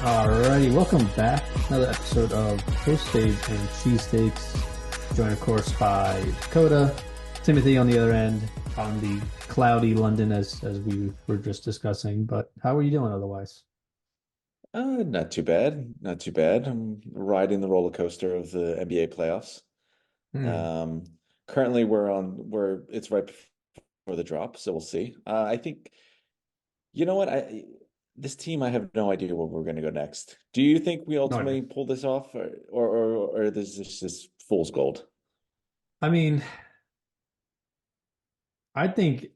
Alrighty, welcome back. Another episode of Post-Fades Cheesesteaks. Joined, of course, by Dakota, Timothy on the other end, on the cloudy London as we were just discussing. But how are you doing otherwise? Not too bad. Not too bad. I'm riding the roller coaster of the NBA playoffs. Hmm. Um, Currently we're it's right before the drop, so we'll see. I think you know what this team I have no idea where we're going to go next. Do you think we No idea. ultimately pull this off, or this is just fool's gold? I mean, I think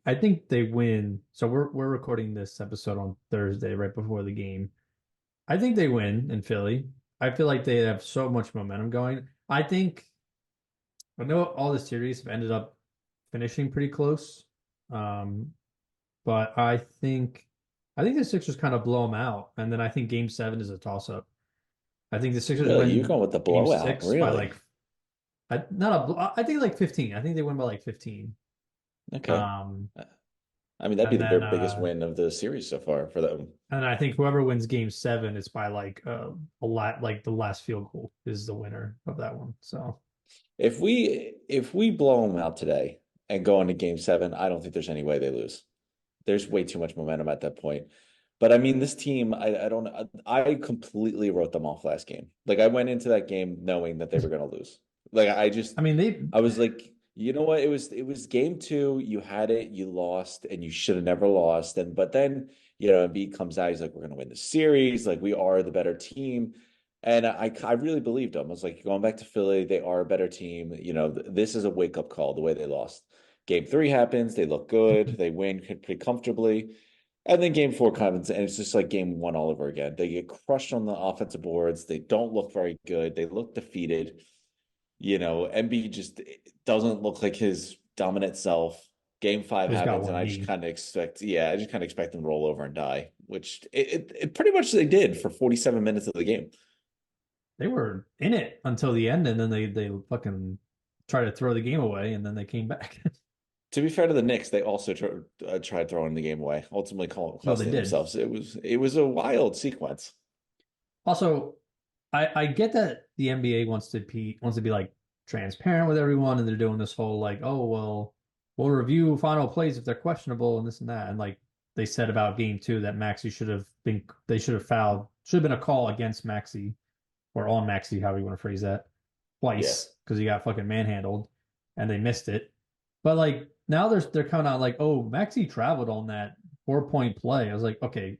they win. So we're recording this episode on Thursday, right before the game. I think they win in Philly. I feel like they have so much momentum going. I know all the series have ended up finishing pretty close. Um, But I think the Sixers kind of blow them out, and then I think Game 7 is a toss-up. I think the Sixers Really, you're win going with the Game blowout, 6 by really? like not a I think like 15. I think they win by like 15. Okay. Um, I mean, that'd be and their then biggest win of the series so far for them. I think whoever wins Game 7 is by like a lot, like the last field goal is the winner of that one. So If we blow them out today and go into game seven, I don't think there's any way they lose. There's way too much momentum at that point. But I mean, this team, I don't I completely wrote them off last game. Like I went into that game knowing that they were going to lose. Like I mean they I was like, you know what? It was game two. You had it, you lost, and you should have never lost. And but then Embiid comes out. He's like, we're going to win the series. Like we are the better team. And I really believed him. I was like, going back to Philly, they are a better team. This is a wake up call. The way they lost. Game three happens. They look good. They win pretty comfortably. And then game four comes, and it's just like game one all over again. They get crushed on the offensive boards. They don't look very good. They look defeated. Embiid just doesn't look like his dominant self. Game five just got happens, and one I just knee. kind of expect, yeah, I just kind of expect them to roll over and die, which it pretty much they did for 47 minutes of the game. They were in it until the end, and then they fucking tried to throw the game away, and then they came back. To be fair to the Knicks, they also tried throwing the game away, ultimately Well, they costing did. themselves. It was a wild sequence. Also, I get that the NBA wants to be like transparent with everyone, and they're doing this whole like, oh well, we'll review final plays if they're questionable and this and that, and like they said about game two that Maxi should have fouled, should have been a call against Maxi or on Maxi, however you want to phrase that, Yeah. twice because he got fucking manhandled and they missed it. But like now they're coming out like, oh, Maxi traveled on that 4 point play. I was like, okay,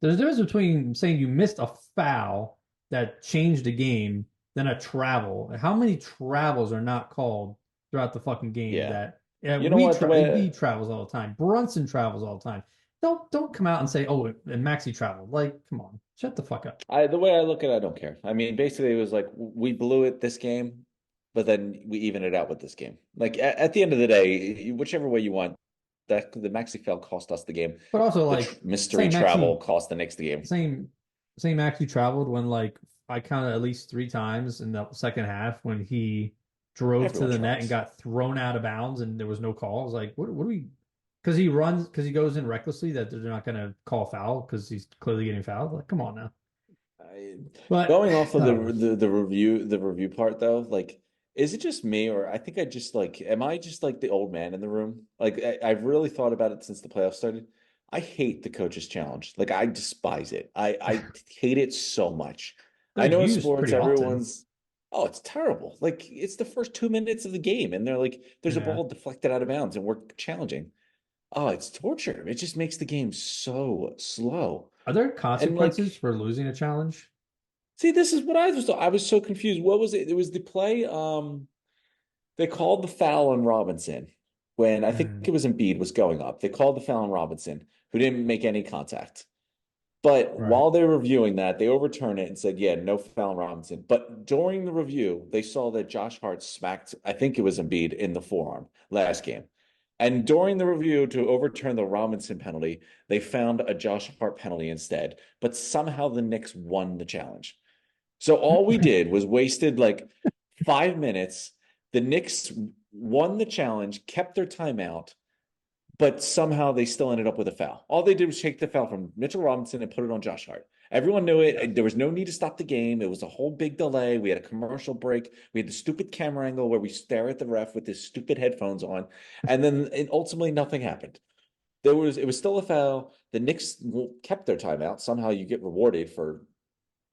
there's a difference between saying you missed a foul that changed the game than a travel. How many travels are not called throughout the fucking game Yeah. that You know what? The way Embiid travels all the time, Brunson travels all the time. Don't come out and say, oh, and Maxi traveled. Like, come on, shut the fuck up. the way I look at it, I don't care. I mean, basically, it was like we blew it this game, but then we even it out with this game. Like at the end of the day, whichever way you want, that the Maxi fail cost us the game. But also The like mystery same travel Maxi cost the Knicks the game. same same Maxi traveled when like I counted at least three times in the second half when he drove to Everyone the net and travels. got thrown out of bounds and there was no call. I was like, what do we? Because he goes in recklessly that they're not going to call foul because he's clearly getting fouled. Like, come on now. I, But Going off I of don't know. the review part though, like, is it just me or I think I just like, am I just like the old man in the room? Like, I've really thought about it since the playoffs started. I hate the coach's challenge. Like, I despise it. I hate it so much. I They're know in used sports, pretty often. everyone's, oh, it's terrible. Like, it's the first 2 minutes of the game, and they're like, there's a Yeah. ball deflected out of bounds, and we're challenging. Oh, it's torture. It just makes the game so slow. Are there And consequences like, for losing a challenge? see, this is what I was so confused. What was it? It was the play. They called the foul on Robinson when I think Mm, it was Embiid was going up. They called the foul on Robinson, who didn't make any contact. But right. while they were reviewing that, they overturned it and said, yeah, no foul on Robinson. But during the review, they saw that Josh Hart smacked, I think it was Embiid, in the forearm last game. And during the review to overturn the Robinson penalty, they found a Josh Hart penalty instead. But somehow the Knicks won the challenge. So all we did was wasted like 5 minutes. The Knicks won the challenge, kept their timeout, but somehow they still ended up with a foul. All they did was take the foul from Mitchell Robinson and put it on Josh Hart. Everyone knew it. Yeah. There was no need to stop the game. It was a whole big delay. We had a commercial break. We had the stupid camera angle where we stare at the ref with his stupid headphones on, and then ultimately nothing happened. It was still a foul. The Knicks kept their timeout. Somehow you get rewarded for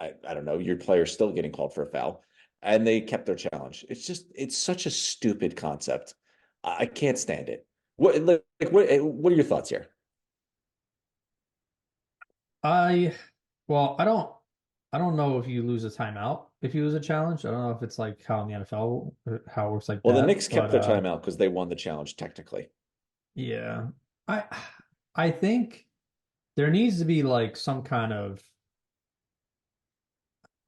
I don't know, your player's still getting called for a foul, and they kept their challenge. It's such a stupid concept. I can't stand it. What are your thoughts here? I well, I don't know if you lose a timeout if you lose a challenge. I don't know if it's like how in the NFL how it works like Well, the that. Knicks kept But their timeout because they won the challenge technically. yeah. I I think there needs to be like some kind of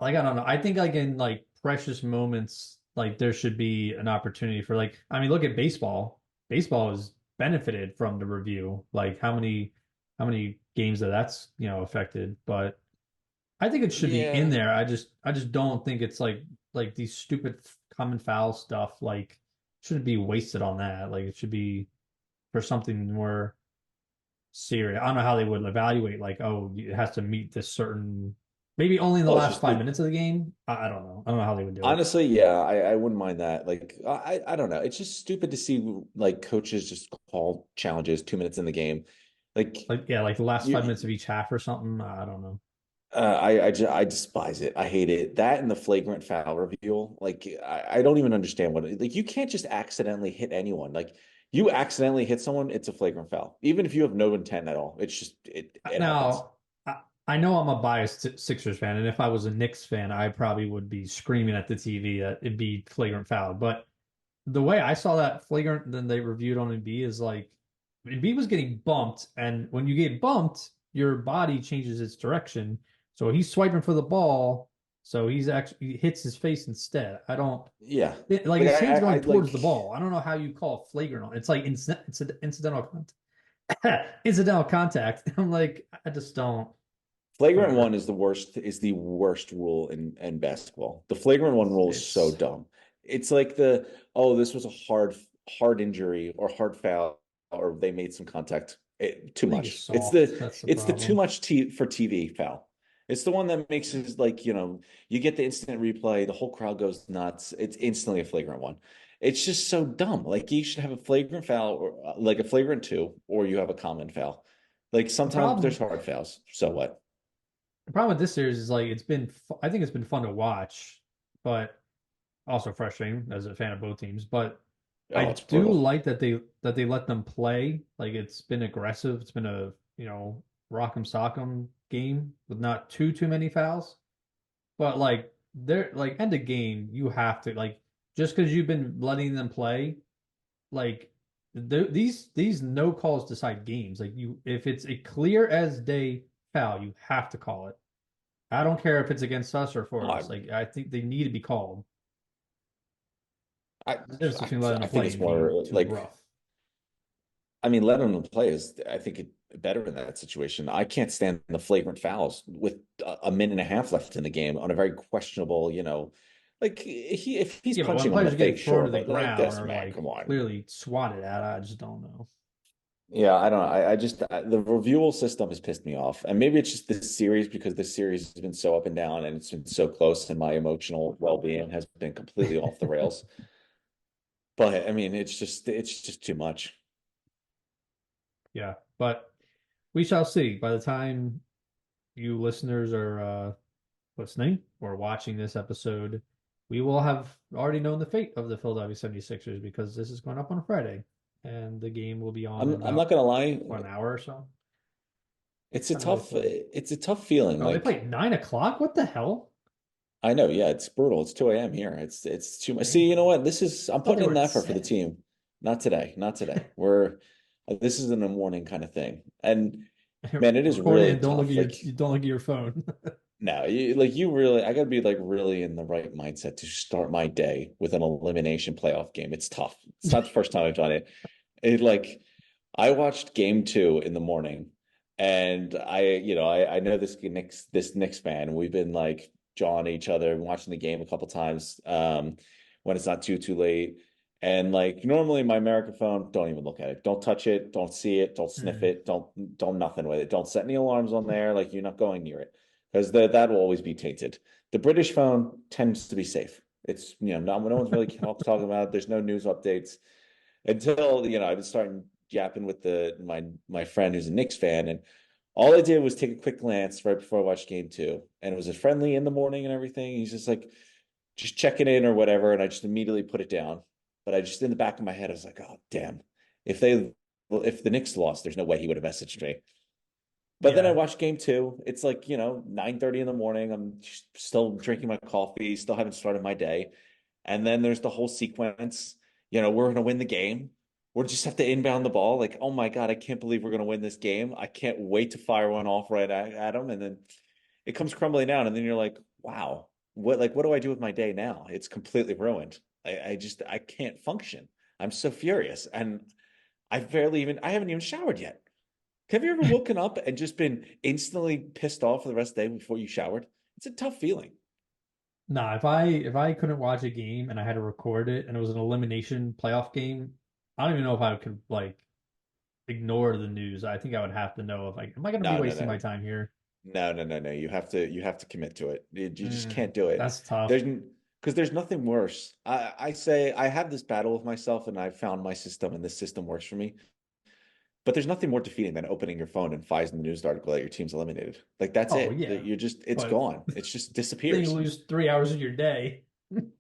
like I don't know. I think like in like precious moments, like there should be an opportunity for like I mean, look at baseball. Baseball has benefited from the review. Like how many games that's affected. But I think it should be in Yeah, there. I just don't think it's like these stupid common foul stuff like shouldn't be wasted on that. Like it should be for something more serious. I don't know how they would evaluate like, oh, it has to meet this certain maybe only in the well, it's last just 5 minutes of the game. I don't know. I don't know how they would do it. honestly, yeah, I wouldn't mind that. Like, I don't know. It's just stupid to see like coaches just call challenges 2 minutes in the game. Like Like yeah, like the last 5 minutes you, of each half or something. I don't know. I despise it. I hate it. That and the flagrant foul reveal. Like I don't even understand like you can't just accidentally hit anyone. Like you accidentally hit someone, it's a flagrant foul. Even if you have no intent at all. It's just it happens. Now, I know I'm a biased Sixers fan, and if I was a Knicks fan, I probably would be screaming at the TV that it'd be flagrant foul. But the way I saw that flagrant, then they reviewed on Embiid is like Embiid was getting bumped, and when you get bumped, your body changes its direction. So he's swiping for the ball, so he's actually he hits his face instead. I don't Yeah. like Like his hand's I going towards like the ball. I don't know how you call flagrant on. It's like incidental incidental contact. I'm like, I just don't. flagrant one Whatever. is the worst rule in basketball. The flagrant one rule is so It's dumb. It's like this was a hard injury or hard foul or they made some contact. Too I think it's much. soft. That's the It's the too problem. much for TV foul. It's the one that makes it like, you get the instant replay, the whole crowd goes nuts. It's instantly a flagrant one. It's just so dumb. Like you should have a flagrant foul or like a flagrant two, or you have a common foul. Like The sometimes there's problem hard fouls. So what? the problem with this series is like I think it's been fun to watch, but also frustrating as a fan of both teams. But I Oh, it's do brutal. like that they let them play. Like it's been aggressive. It's been a, rock'em sock'em game with not too many fouls. But like they're like end of game, you have to like just because you've been letting them play, like these no calls decide games. Like you, if it's a clear as day foul, you have to call it. I don't care if it's against us or Oh, for us. Like I think they need to be called. I, The difference between letting I them think play it's and more being too like, rough. I mean, letting them play is, I think, better in that situation. I can't stand the flagrant fouls with a minute and a half left in the game on a very questionable, like if he's Yeah, but when punching him in the players are getting face, thrown sure, to the but like ground this, or man, like come on. clearly swatted at, I just don't know. Yeah, I don't know. I just the reviewal system has pissed me off, and maybe it's just this series because this series has been so up and down, and it's been so close, and my emotional well-being has been completely off the rails. But I mean, it's just too much. Yeah, but we shall see. By the time you listeners are listening or watching this episode, we will have already known the fate of the Philadelphia 76ers because this is going up on a Friday and the game will be on in I'm not about gonna lie, what, an hour or so. it's a Time do they tough play? it's a tough feeling. Oh, they play Like at 9 o'clock? What the hell? I know, yeah, it's brutal. It's 2 a.m. here. It's too much. See, you know Damn. what? I'm I thought they putting in were the at effort for the 7. team. Not today, not today. This is in the morning kind of thing. And man, it is Record it really and don't look at tough. your Like you don't look at your phone. no, you really, I gotta be like really in the right mindset to start my day with an elimination playoff game. It's tough. It's not the first time I've done it. It like I watched game two in the morning and I know this Knicks fan. We've been like jawing at each other and watching the game a couple times when it's not too late. And like normally my American phone, don't even look at it. Don't touch it, don't see it, don't sniff Mm. it, don't nothing with it. Don't set any alarms on there. Like you're not going near it. because that will always be tainted. The British phone tends to be safe. It's no one's really talking about it. There's no news updates until I was starting yapping with my friend who's a Knicks fan, and all I did was take a quick glance right before I watched game two, and it was a friendly in the morning and everything. He's just like just checking in or whatever, and I just immediately put it down. But I just in the back of my head, I was like, oh damn, if they if the Knicks lost, there's no way he would have messaged me. But then I Yeah. watched game two. It's like, 9:30 in the morning. I'm still drinking my coffee, still haven't started my day. And then there's the whole sequence. We're going to win the game. We'll just have to inbound the ball. Like, oh my God, I can't believe we're going to win this game. I can't wait to fire one off right at them. And then it comes crumbling down. And then you're like, wow, what do I do with my day now? It's completely ruined. I can't function. I'm so furious. And I haven't even showered yet. Have you ever woken up and just been instantly pissed off for the rest of the day before you showered? It's a tough feeling. Nah, if I couldn't watch a game and I had to record it and it was an elimination playoff game, I don't even know if I could like ignore the news. I think I would have to know if like, am I going to be No, no, wasting my no. time here? No, no, no, no. You have to commit to it. You just can't do it. That's tough. There's because there's nothing worse. I say I have this battle with myself and I've found my system and this system works for me. But there's nothing more defeating than opening your phone and finds in the news article that your team's eliminated. Like that's Oh it. yeah, It's but gone. It just then you disappears. lose 3 hours of your day.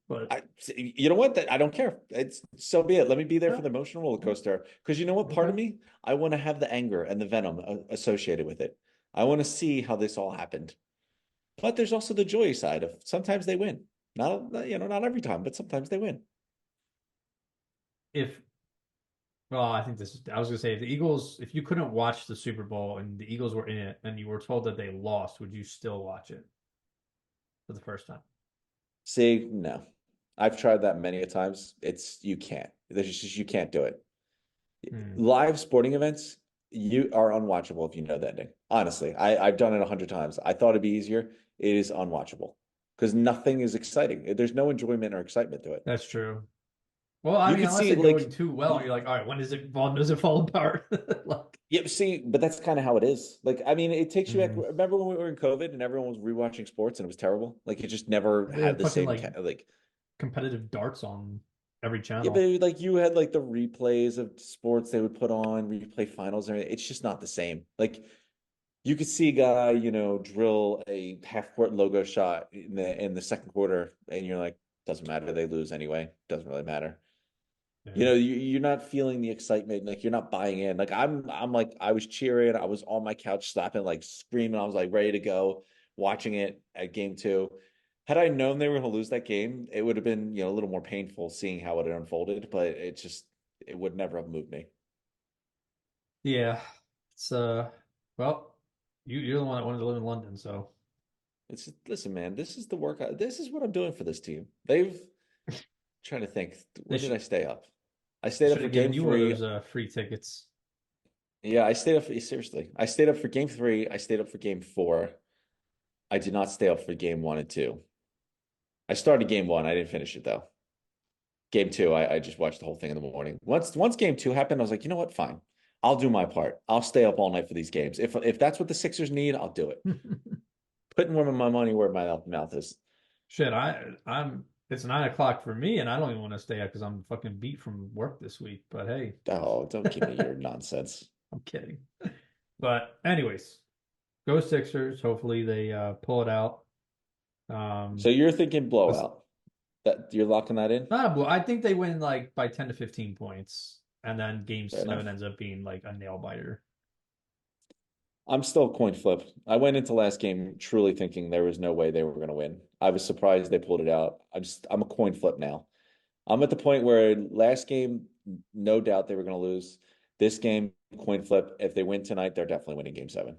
But You know what? That I don't care. It's so be it. Let me be there for uh, the emotional roller coaster. Because you know what? Part okay. of me, I want to have the anger and the venom associated with it. I want to see how this all happened. But there's also the joy side of sometimes they win. Not every time, but sometimes they win. If Well, I think this is, I was gonna say, if the Eagles, if you couldn't watch the Super Bowl and the Eagles were in it and you were told that they lost, would you still watch it for the first time? See, no. I've tried that many a times. You can't. There's just you can't do it. Hmm. Live sporting events, you are unwatchable if you know the ending. Honestly, I've done it 100 times. I thought it'd be easier. It is unwatchable because nothing is exciting. There's no enjoyment or excitement to it. That's true. Well, I You mean, could unless see they're like, going too well, and you're like, all right, when does it fall apart? Like, yeah, see, but that's kind of how it is. Like, I mean, it takes you back. hmm. Remember when we were in COVID and everyone was rewatching sports and it was terrible? Like, it just never They had have the fucking same like like. competitive darts on every Yeah, channel. but like you had like the replays of sports they would put on replay finals and everything. It's just not the same. Like you could see a guy, drill a half court logo shot in the second quarter, and you're like, doesn't matter. They lose anyway. Doesn't really matter. Yeah. You're not feeling the excitement. Like you're not buying in. Like I'm like I was cheering. I was on my couch slapping, like screaming. I was like ready to go, watching it at game two. Had I known they were going to lose that game, it would have been a little more painful seeing how it had unfolded. But it would never have moved me. Yeah. It's well, you're the one that wanted to live in London, so It's Listen, man. This is the work. This is what I'm doing for this team. They've trying to think. they When did should I stay up? I they stayed up should for have game given you one of three. those free tickets. Yeah, I stayed up seriously. I stayed up for game three. I stayed up for game four. I did not stay up for game one and two. I started game one. I didn't finish it though. Game two, I just watched the whole thing in the morning. Once game two happened, I was like, you know what? Fine. I'll do my part. I'll stay up all night for these games. If that's what the Sixers need, I'll do it. Putting more of my money where my mouth is. Shit, I'm it's 9 o'clock for me, and I don't even want to stay up because I'm fucking beat from work this week. But hey, Oh, don't give me your nonsense. I'm kidding. But anyways, go Sixers. Hopefully they pull it out. So Um, you're thinking let's blowout. That you're locking that in? not a blow. I think they win like by 10 to 15 points, and then Game Fair Seven enough. ends up being like a nail biter. I'm still coin flip. I went into last game truly thinking there was no way they were going to win. I was surprised they pulled it out. I'm a coin flip now. I'm at the point where last game, no doubt they were going to lose. This game, coin flip. If they win tonight, they're definitely winning game seven.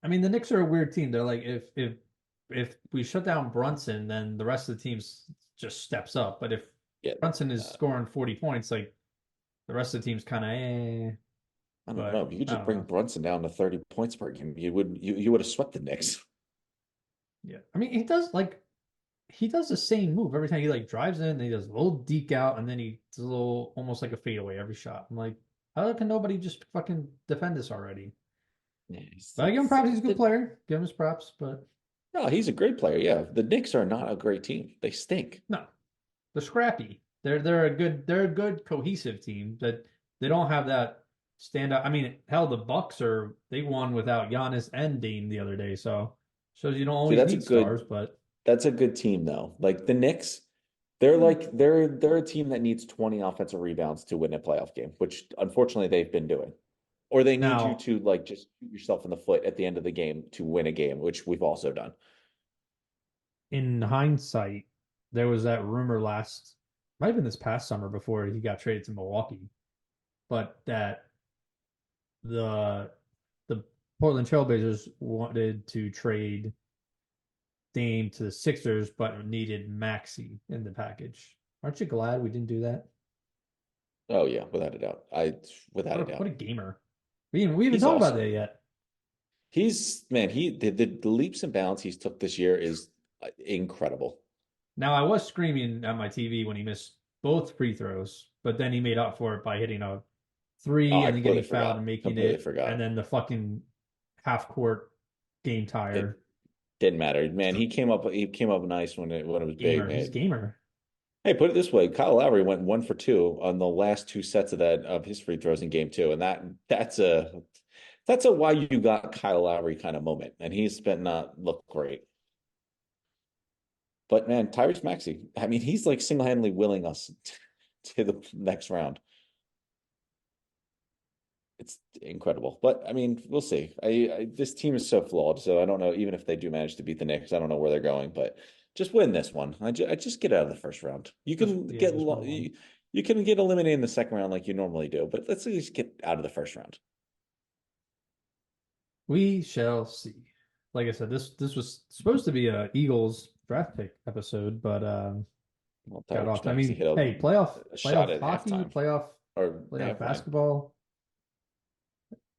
I mean, the Knicks are a weird team. They're like if we shut down Brunson, then the rest of the teams just steps up. But if Yeah. Brunson is Uh, scoring 40 points, like the rest of the team's kind of I don't know. but If you could I just don't bring know. Brunson down to 30 points per game, you would have swept the Knicks. Yeah. I mean, he does the same move every time he like drives in and he does a little deke out and then he does a little almost like a fadeaway every shot. I'm like, how can nobody just fucking defend this already? Yeah, But I give him props, he's a good player. Give him his props, but No, he's a great player. Yeah, the Knicks are not a great team. They stink. No, they're scrappy. They're a good cohesive team that they don't have that standout. I mean, hell, the Bucks are they won without Giannis and Dame the other day, so shows you don't See, always need stars, but that's a good team though. Like the Knicks, mm, they're a team that needs 20 offensive rebounds to win a playoff game, which unfortunately they've been doing. Or they need you now to like just shoot yourself in the foot at the end of the game to win a game, which we've also done. in hindsight, there was that rumor might have been this past summer before he got traded to Milwaukee, but that the the Portland Trailblazers wanted to trade Dame to the Sixers, but needed Maxey in the package. Aren't you glad we didn't do that? Oh yeah, without a doubt. Without a What doubt. a gamer. We even He's talked about awesome. that yet. He's man, the leaps and bounds he's took this year is incredible. Now I was screaming at my TV when he missed both free throws, but then he made up for it by hitting a Oh, three I and then completely getting fouled forgot. and making Completely it, forgot. and then the fucking half court game It tire. didn't matter. Man, he came up nice when it was big, Gamer. He's man. gamer. Hey, put it this way, Kyle Lowry went 1 for 2 on the last two sets of his free throws in game two. And that's a why you got Kyle Lowry kind of moment. And he's been not looked great. But man, Tyrese Maxey, I mean, he's like single-handedly willing us to the next round. It's incredible. But I mean, we'll see. This team is so flawed, so I don't know. Even if they do manage to beat the Knicks, I don't know where they're going. But just win this one. I just get out of the first round. Just win one. You can get eliminated in the second round like you normally do, but let's at least get out of the first round. We shall see. Like I said, this was supposed to be a Eagles draft pick episode, but Well, got Tyrese off. I Maxey mean, hit hey, a shot playoff at hockey, halftime or playoff halftime. basketball.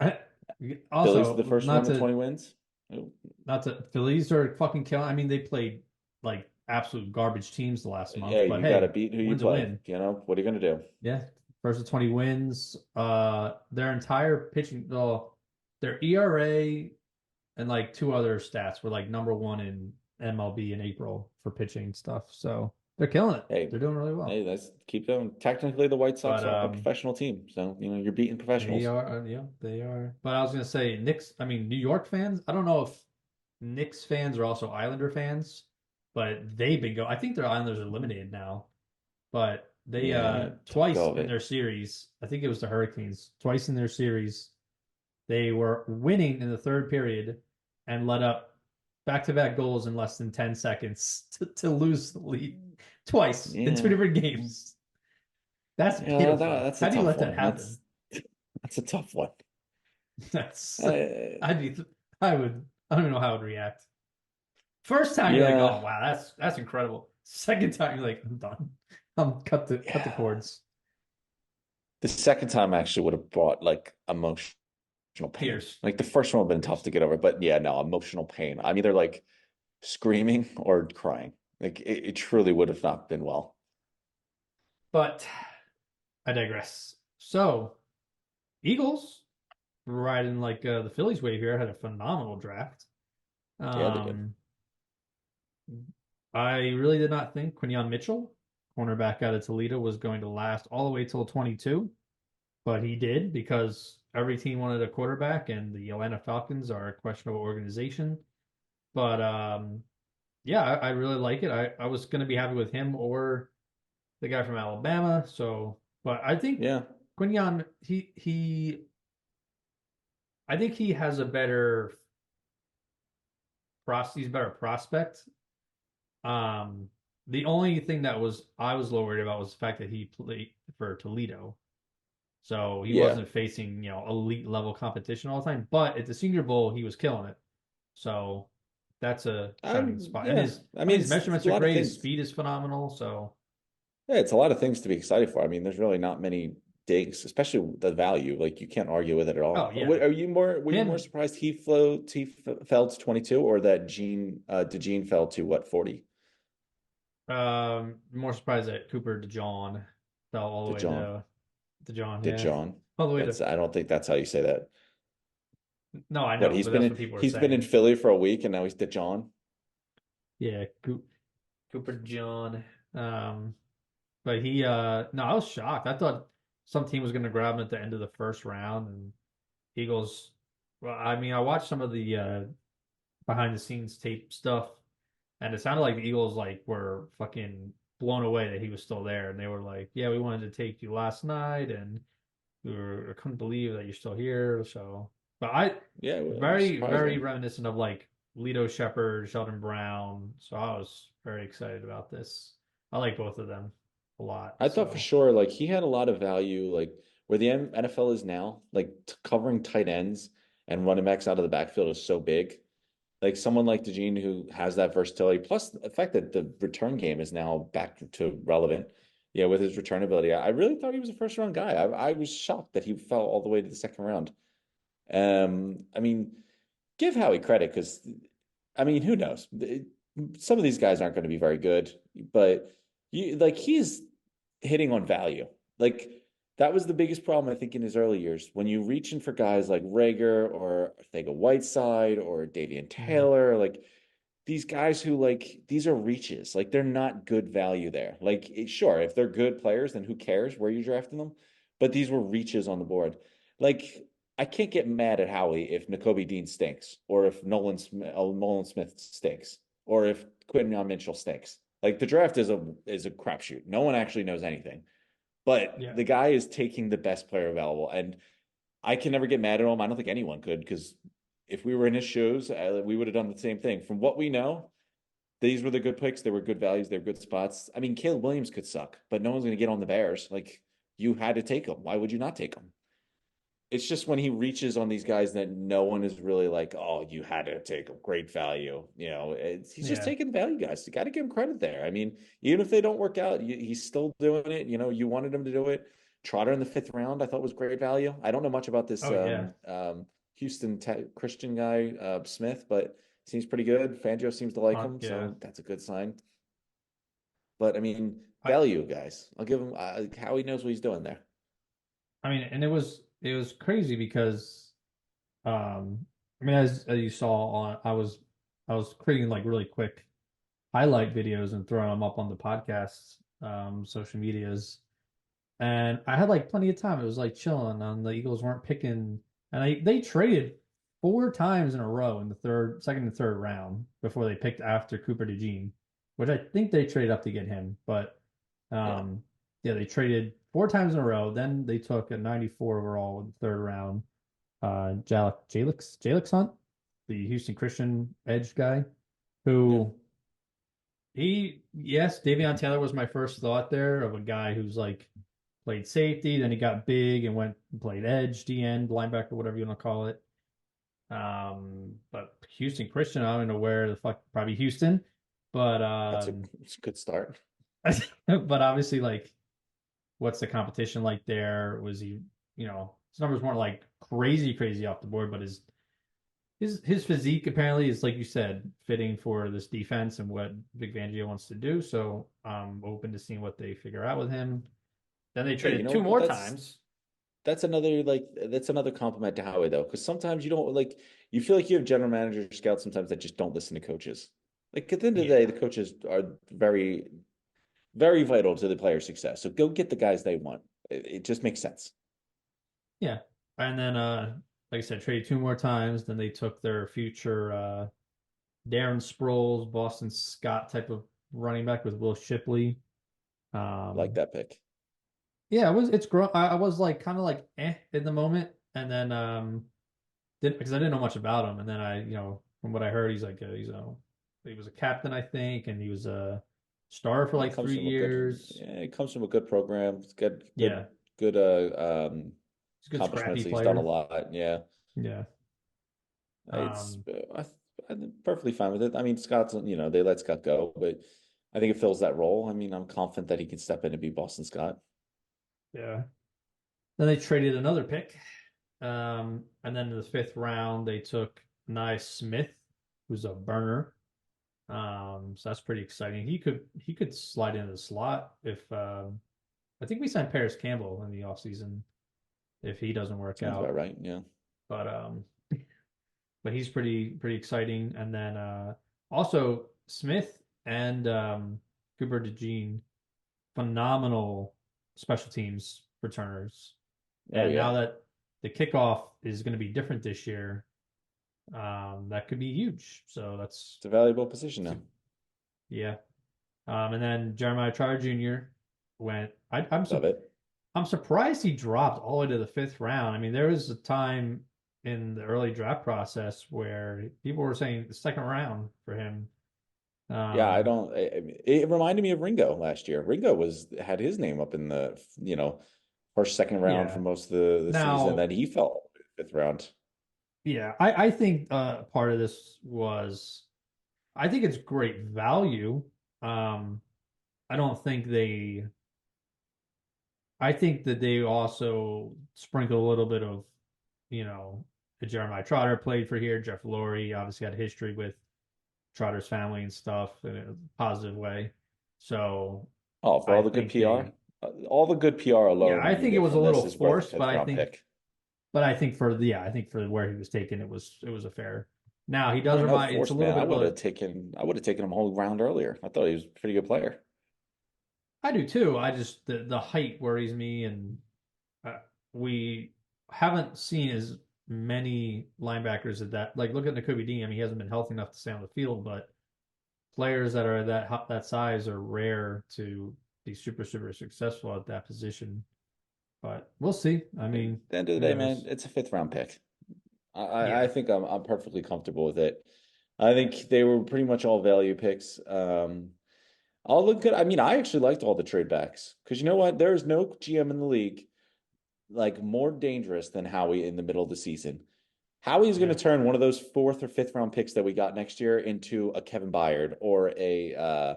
Phillies are Also, the first one to 20 wins. Oh, not to Phillies are fucking killing. I mean, they played like absolute garbage teams the last yeah, month, but you got to hey, beat who you win's a play. win. You know, what are you going to do? Yeah, first of 20 wins. Their entire pitching, well, their ERA and like two other stats were like number one in MLB in April for pitching stuff. So they're killing it. Hey, They're doing really well. hey, let's keep going. Technically, the White Sox But are a professional team, so you know you're beating they professionals. are, yeah, they are. But I was gonna say Knicks. I mean, New York fans. I don't know if Knicks fans are also Islander fans, but they've been go. I think their Islanders are eliminated now, but they Yeah, tough twice go of in it. their series. I think it was the Hurricanes. Twice in their series, they were winning in the third period and let up back-to-back goals in less than 10 seconds to lose the lead twice in two Yeah, different games. That's yeah, pitiful. that's a How do you tough let that one. happen? That's a tough one. That's Uh, I'd be I don't even know how I would react. First time you're like, oh yeah, wow, that's incredible. Second time you're like, I'm done. I'm cut the yeah. cords. The second time actually would have brought like emotional pain. Tears. Like the first one would have been tough Tears. to get over, but yeah, no, emotional pain. I'm either like screaming or crying. Like it truly would have not been well. But I digress. So Eagles riding like the Phillies wave here had a phenomenal draft. Yeah, they did. Um, I really did not think Quinyon Mitchell, cornerback out of Toledo, was going to last all the way till 22, but he did because every team wanted a quarterback, and the Atlanta Falcons are a questionable organization. But yeah, I really like it. I was going to be happy with him or the guy from Alabama. So, but I think Yeah, Quinyon, I think he has a he's a better prospect. Um, the only thing I was a little worried about was the fact that he played for Toledo. So he yeah. wasn't facing, elite level competition all the time. But at the Senior Bowl, he was killing it. So that's a shining spot. And Yeah. I mean, his it's measurements a are lot of great. His things. speed is phenomenal. So Yeah, it's a lot of things to be excited for. I mean, there's really not many digs, especially the value. Like you can't argue with it at oh all. yeah. Were you more Him surprised fell to 22 or that DeGene fell to what, 40? more surprised that Cooper DeJohn fell all the way DeJohn. to John, yeah. DeJohn. All the way to That's I don't think that's how you say that. no, I What know, but that's what people are he's been in saying. Philly for a week and now he's DeJohn. Yeah, Cooper John. Um, but he no, I was shocked. I thought some team was going to grab him at the end of the first round, and Eagles. Well, I mean, I watched some of the behind the scenes tape stuff, and it sounded like the Eagles like were fucking blown away that he was still there, and they were like, "Yeah, we wanted to take you last night, and I couldn't believe that you're still here." So, but I Yeah, it was very surprising. reminiscent of like Lito Shepherd, Sheldon Brown. So I was very excited about this. I like both of them a lot. I thought for So sure, like he had a lot of value, like where the NFL is now, like covering tight ends and running backs out of the backfield is so big. Like someone like DeGene who has that versatility, plus the fact that the return game is now back to relevant, yeah, with his return ability. I really thought he was a first round guy. I was shocked that he fell all the way to the second round. I mean, give Howie credit because, I mean, who knows? Some of these guys aren't going to be very good, but he's hitting on value. Like that was the biggest problem I think in his early years. When you reach in for guys like Rager or Thega Whiteside or Davian mhm. Taylor, like these guys who like these are reaches. Like they're not good value there. Like sure, if they're good players, then who cares where you're drafting them? But these were reaches on the board. Like I can't get mad at Howie if N'Kobe Dean stinks, or if Nolan Smith stinks, or if Quinton Mitchell stinks. Like the draft is a crapshoot. No one actually knows anything. But Yeah. the guy is taking the best player available, and I can never get mad at him. I don't think anyone could because if we were in his shoes, we would have done the same thing. From what we know, these were the good picks. They were good values. They were good spots. I mean, Caleb Williams could suck, but no one's going to get on the Bears. Like you had to take him. Why would you not take him? It's just when he reaches on these guys that no one is really like, oh, you had to take a great value. He's just Yeah. taking value, guys. You got to give him credit there. I mean, even if they don't work out, he's still doing it. You wanted him to do it. Trotter in the fifth round, I thought was great value. I don't know much about this Oh yeah. Houston Christian guy, Smith, but seems pretty good. Fangio seems to like him, Yeah. so that's a good sign. But I mean, I value, guys. I'll give him how he knows what he's doing there. I mean, and it was crazy because I mean as you saw on I was creating like really quick highlight videos and throwing them up on the podcast social medias. And I had like plenty of time. It was like chilling on the Eagles weren't picking and they traded four times in a row in the second and third round before they picked after Cooper DeJean, which I think they traded up to get him. But Yeah, um yeah, they traded four times in a row. Then they took a 94 overall in the third round. Jalix Hunt, the Houston Christian edge guy, yeah. who yes, Davion Taylor was my first thought there of a guy who's like played safety, then he got big and went and played edge, D end, linebacker, whatever you want to call it. But Houston Christian, I don't know where the fuck, probably Houston, but It's a good start. but obviously like what's the competition like there? Was he, his numbers weren't like crazy off the board, but his physique apparently is like you said, fitting for this defense and what Vic Fangio wants to do. So I'm open to seeing what they figure out with him. Then they Hey, traded two but more times. that's another compliment to Howie though, because sometimes you don't like you feel like you have general manager scouts sometimes that just don't listen to coaches. Like at the end of the day, Yeah. the coaches are very, very vital to the player's success. So go get the guys they want. It just makes sense. Yeah. And then like I said, traded two more times. Then they took their future Darren Sproles, Boston Scott type of running back with Will Shipley. Like Um that pick. yeah, it's grown. I was like kind of like in the moment, and then didn't because I didn't know much about him, and then from what I heard, he was a captain, I think, and he was a star for Yeah, it like comes three from a good years. yeah, it comes from a good program. It's Yeah, good he's a good scrappy accomplishments. He's done a player. lot. Yeah. Yeah. It's Um, I'm perfectly fine with it. I mean, Scott's, they let Scott go, but I think it fills that role. I mean, I'm confident that he can step in and be Boston Scott. yeah. Then they traded another pick. And then in the fifth round, they took Nye Smith, who's a burner. So that's pretty exciting. He could slide into the slot if I think we signed Paris Campbell in the offseason if he doesn't work Sounds about out. right. Yeah. But but he's pretty exciting. And then also Smith and Cooper DeJean, phenomenal special teams returners. Oh And now yeah, that the kickoff is going to be different this year, that could be huge. So it's a valuable position now. yeah. And then Jeremiah Trotter Jr. went. Love it. I'm surprised he dropped all the way to the fifth round. I mean, there was a time in the early draft process where people were saying the second round for him. Yeah, I Um, don't. It reminded me of Ringo last year. Ringo was had his name up in the first, second round for yeah. most of the season. Now, Then he fell fifth round. yeah, I think part of this was I think it's great value. Um, I don't think they I think that they also sprinkle a little bit of, you know, Jeremiah Trotter played for here. Jeff Lurie obviously had a history with Trotter's family and stuff in a positive way. So Oh, for I all the good think PR, all the good PR yeah, alone I you think it get was a from little this is worth a forced, fifth round pick. but I think for the, yeah, I think for where he was taken, it was a fair. Now he does No remind, it's a forced, little man. bit of a, I would have taken him a whole round earlier. I thought he was a pretty good player. I do too. I just, the height worries me and uh, we haven't seen as many linebackers at that. Like, look at Nakobe Dean. I mean, he hasn't been healthy enough to stay on the field, but players that are that size are rare to be super successful at that position. But we'll see. I At mean, the end of the who day, man, knows? it's a fifth round pick. I Yeah, think I'm perfectly comfortable with it. I think they were pretty much all value picks. All look good. I mean, I actually liked all the trade backs because you know what? There is no GM in the league like more dangerous than Howie in the middle of the season. Howie's going to yeah. turn one of those fourth or fifth round picks that we got next year into a Kevin Byard or a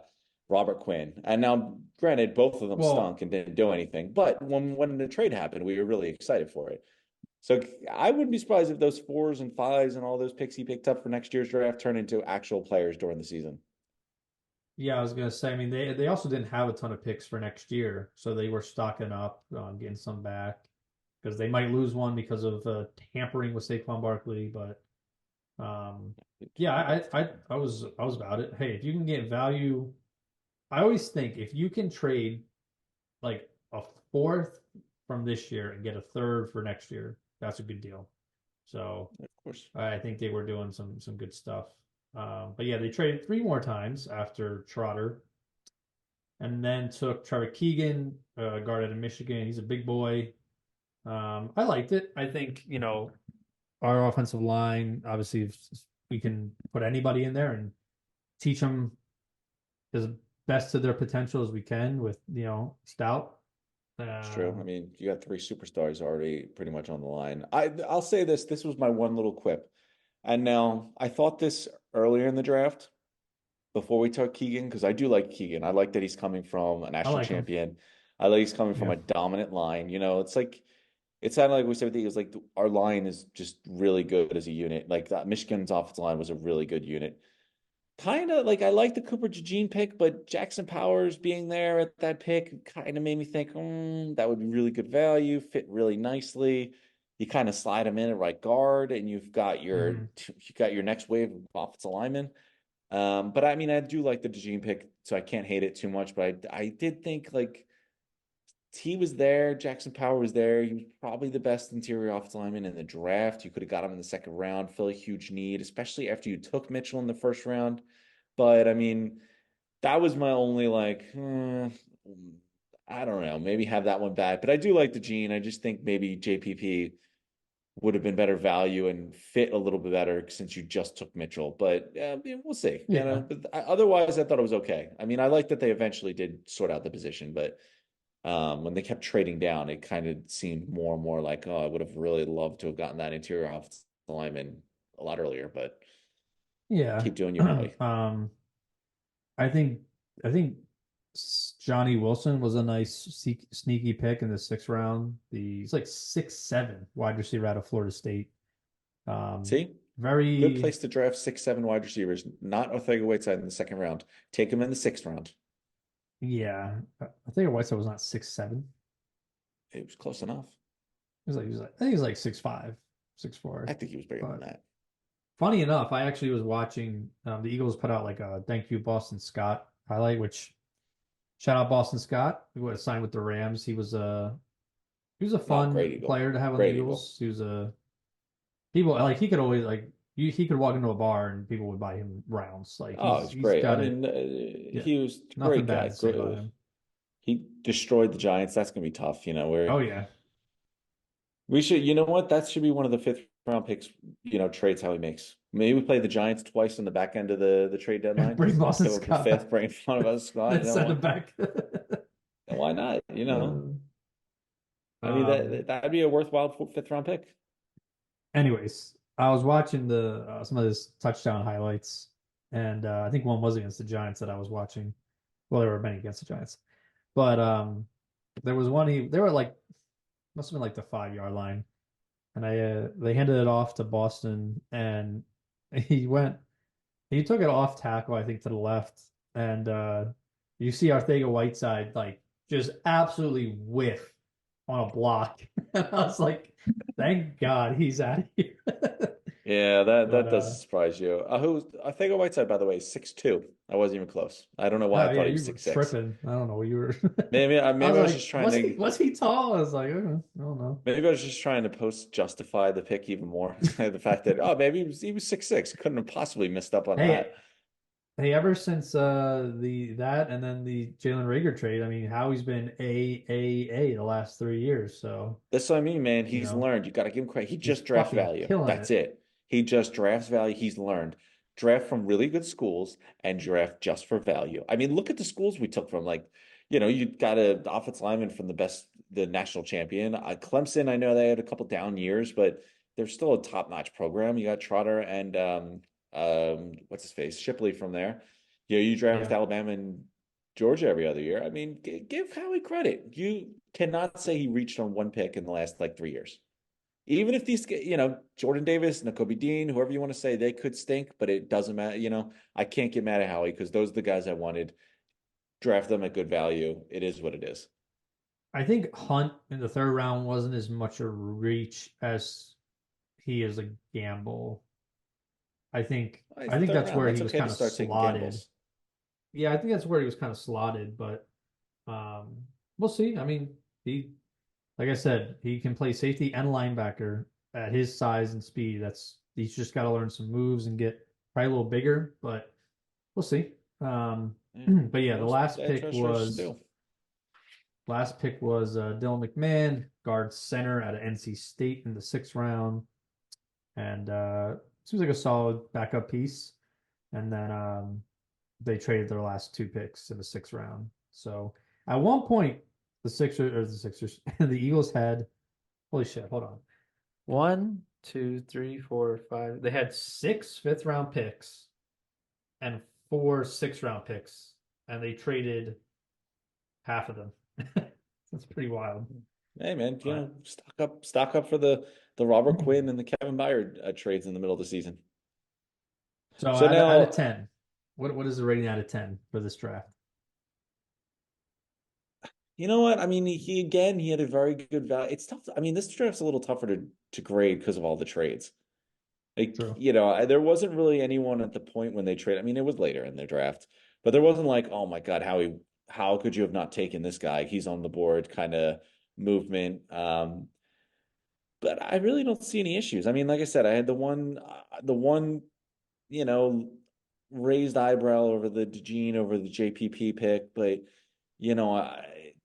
Robert Quinn. And now, granted, both of them Well, stunk and didn't do anything. But when the trade happened, we were really excited for it. So I wouldn't be surprised if those fours and fives and all those picks he picked up for next year's draft turn into actual players during the season. yeah, I was gonna say. I mean, they also didn't have a ton of picks for next year, so they were stocking up on getting some back because they might lose one because of tampering with Saquon Barkley. But yeah, I was about it. Hey, if you can get value, I always think if you can trade like a fourth from this year and get a third for next year, that's a good deal. So Of course. I think they were doing some good stuff. But yeah, they traded three more times after Trotter, and then took Trevor Keegan, guard out of Michigan. He's a big boy. I liked it. I think our offensive line. Obviously, if we can put anybody in there and teach them as best to their potential as we can with Stout. It's true. I Um, mean, you got three superstars already pretty much on the line. I'll say this. This was my one little quip. And now I thought this earlier in the draft before we took Keegan, because I do like Keegan. I like that he's coming from a I national like him. champion. I like he's coming from Yeah, a dominant line. It's like it sounded like we said with the Eagles, like our line is just really good as a unit. Like that Michigan's offensive line was a really good unit. Kind of like I like the Cooper DeJean pick, but Jackson Powers being there at that pick kind of made me think, that would be really good value, fit really nicely. You kind of slide him in at right guard, and hmm you got your next wave of offensive linemen. But I mean, I do like the DeJean pick, so I can't hate it too much. But I did think like he was there, Jackson Power was there. He was probably the best interior offensive lineman in the draft. You could have got him in the second round, fill a huge need, especially after you took Mitchell in the first round. But I mean, that was my only like, I don't know, maybe have that one back. But I do like the Gene. I just think maybe JPP would have been better value and fit a little bit better since you just took Mitchell. But we'll see. yeah, But otherwise, I thought it was okay. I mean, I like that they eventually did sort out the position, but when they kept trading down, it kind of seemed more and more like, oh, I would have really loved to have gotten that interior offensive lineman a lot earlier. But yeah. keep doing you, Howie. I think I think Johnny Wilson was a nice sneaky pick in the sixth round. He's like 6'7" wide receiver out of Florida State. Um, See, good very place to draft 6'7" wide receivers, not Ortega Whiteside in the second round. Take him in the sixth round. yeah. I think Whiteside was not 6'7". It was close enough. He was like I think he was like 6'5", I 6'4". think he was bigger than But that. funny enough, I actually was watching the Eagles put out like a thank you Boston Scott highlight, which shout out Boston Scott, who was signed with the Rams. He was a No, great fun Eagle. player to have on the Great Eagle. Eagles. He was a people like he could always like he could walk into a bar and people would buy him rounds. Like Oh, he's it's he's great. I got it. mean, Yeah, he was a nothing great bad guy. to say about him. He destroyed the Giants. That's gonna be tough. Oh Where yeah, we should, you know what? That should be one of the fifth round picks, trades how he makes. Maybe we play the Giants twice in the back end of the trade deadline. bring Just Boston give up the Scott fifth, back, bring one of us, Scott. then send him back. Why not? Uh, I mean, um. that'd be a worthwhile fifth round pick. Anyways, I was watching the some of his touchdown highlights, and I think one was against the Giants that I was watching. Well, there were many against the Giants, but there was one they were like must have been like the 5 yard line, and they handed it off to Boston, and he went he took it off tackle, I think, to the left, and you see Arthega-Whiteside like just absolutely whiff on a block. And I was like, thank God he's out of here. Yeah, that But that does surprise you. I think a Whiteside, by the way, is 6'2". I wasn't even close. I don't know why I oh yeah, thought he was you were 6'6". tripping. I don't know what you were. I Maybe was I was just like, trying to was he tall? I was like, I don't know. post justify the pick even more. The fact that maybe he was 6'6". Couldn't have possibly missed up on Hey, that. hey, ever since the that and then the Jalen Reagor trade, I mean, Howie's been A the last 3 years. So, That's what I mean, man. you He's know, learned. You got to give him credit. He he's just drafts fucking value. killing That's it. it. He just drafts value. He's learned. Draft from really good schools and draft just for value. I mean, look at the schools we took from. Like, you got a offensive lineman from the national champion. Clemson, I know they had a couple down years, but they're still a top-notch program. You got Trotter and what's his face? Shipley from there. You draft Yeah. Alabama and Georgia every other year. I mean, give Howie credit. You cannot say he reached on one pick in the last like 3 years. Even if these, Jordan Davis, Nakobe Dean, whoever you want to say, they could stink, but it doesn't matter. I can't get mad at Howie because those are the guys I wanted. Draft them at good value. It is what it is. I think Hunt in the third round wasn't as much a reach as he is a gamble. I think It's I the think third that's round. where That's he was okay to kind of start taking slotted. gambles. Yeah, I think that's where he was kind of slotted, but we'll see. I mean, he like I said, he can play safety and linebacker at his size and speed. He's just got to learn some moves and get probably a little bigger, but we'll see. Yeah, But yeah, the most edge rushers do. last pick was Dylan McMahon, guard center out of NC State in the 6th round, and seems like a solid backup piece. And then they traded their last 2 picks in the 6th round. So at one point, the Eagles had holy shit, hold on. One, two, three, four, five. They had 6 5th round picks and 4 6th round picks, and they traded half of them. That's pretty wild. Hey man, But stock up for the Robert Quinn and the Kevin Byard trades in the middle of the season. so So out now of 10, what is the rating out of 10 for this draft? You know what? I mean, he had a very good value. It's tough. I mean, this draft's a little tougher to grade because of all the trades. Like, True. there wasn't really anyone at the point when they trade. I mean, it was later in their draft, but there wasn't like, oh my God, how could you have not taken this guy? He's on the board kind of movement. But I really don't see any issues. I mean, like I said, I had the one, you know, raised eyebrow over the DeJean over the JPP pick, but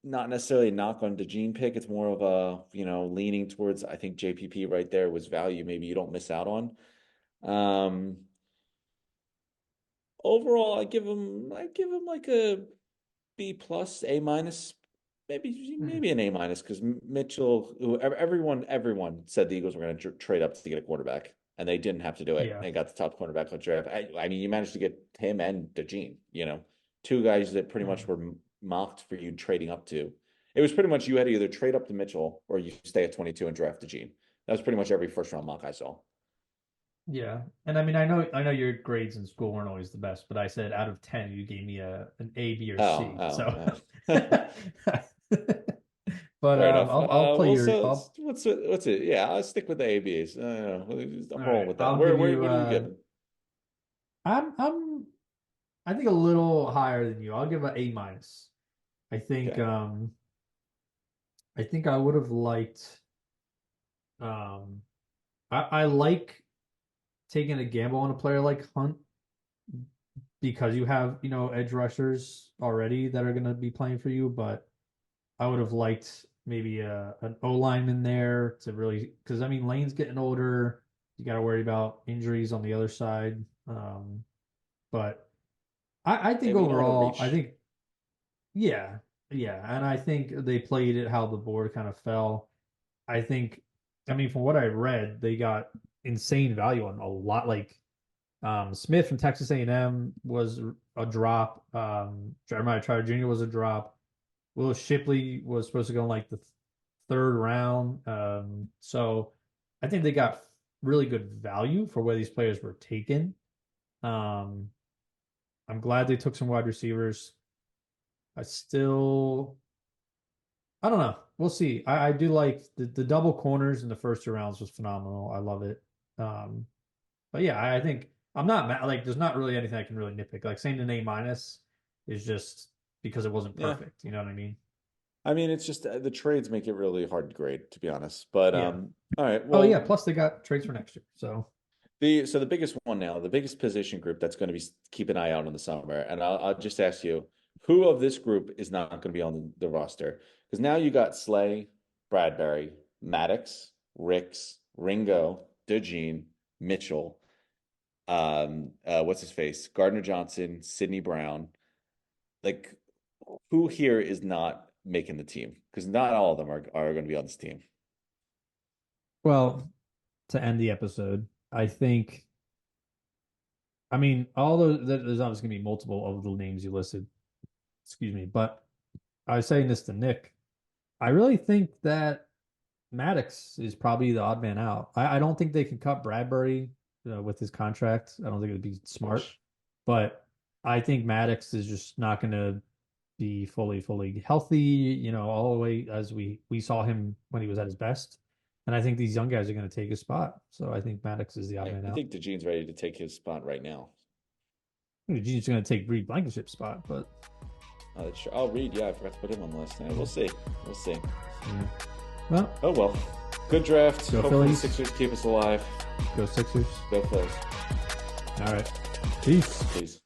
not necessarily a knock on DeJean pick. It's more of a, leaning towards I think JPP right there was value. Maybe you don't miss out on. Um, Overall, I give him like a B plus, A minus, Hmm. maybe an A minus because Mitchell, everyone said the Eagles were going to trade up to get a quarterback, and they didn't have to do it. Yeah. They got the top quarterback on the draft. I mean, you managed to get him and DeJean, two guys that pretty much Hmm. were mocked for you trading up to. It was pretty much you had to either trade up to Mitchell or you stay at 22 and draft DeJean. That was pretty much every first round mock I saw. Yeah. And I mean, I know your grades in school weren't always the best, but I said out of 10, you gave me an A, B, or Oh, C. oh, So But Fair enough. I'll play Well, your. so I'll what's it? Yeah, I'll stick with the ABAs. I'm all rolling right. with that. I'll give Where you. what do you give it? I'm I think a little higher than you. I'll give an A minus. I think Okay. um I think I would have liked um I like taking a gamble on a player like Hunt because you have, edge rushers already that are gonna be playing for you, but I would have liked maybe an O lineman there to really because I mean Lane's getting older. You got to worry about injuries on the other side. But I think And we don't want to overall, I reach. think yeah, yeah, and I think they played it how the board kind of fell. I think, I mean, from what I read, they got insane value on a lot. Like Smith from Texas A&M was a drop. Jeremiah Trotter Jr. was a drop. Will Shipley was supposed to go in like the third round. So I think they got really good value for where these players were taken. Um, I'm glad they took some wide receivers. I still, I don't know. We'll see. I do like the double corners in the first two rounds was phenomenal. I love it. Um, but yeah, I think I'm not mad. Like, there's not really anything I can really nitpick. Like saying an A minus is just because it wasn't Yeah. perfect. You know what I mean? I mean, it's just the trades make it really hard to grade, to be honest. But Yeah. all right. Oh yeah. Well, Plus they got trades for next year. So the biggest one now, the biggest position group that's going to be keep an eye out in the summer, and I'll just ask you, who of this group is not going to be on the roster? Because now you got Slay, Bradbury, Maddox, Ricks, Ringo, DeJean, Mitchell, what's his face, Gardner Johnson, Sidney Brown. Like, who here is not making the team? Because not all of them are going to be on this team. well, to end the episode, I think I mean all those there's obviously gonna be multiple of the names you listed. Excuse me, but I was saying this to Nick. I really think that Maddox is probably the odd man out. I don't think they can cut Bradbury with his contract. I don't think it'd be smart, but I think Maddox is just not going to be fully healthy, all the way as we saw him when he was at his best. And I think these young guys are going to take his spot. So I think Maddox is the odd man I out. think DeJean's ready to take his spot right now. He's going to take Reed Blankenship's spot, but Oh, that's true. Oh, Reed, yeah, I forgot to put him on the list. Yeah, we'll see. We'll see. yeah. Well, Oh well. Good draft. go Hopefully the Phillies, Sixers keep us alive. go Sixers. Go Phils. All right. Peace. Peace.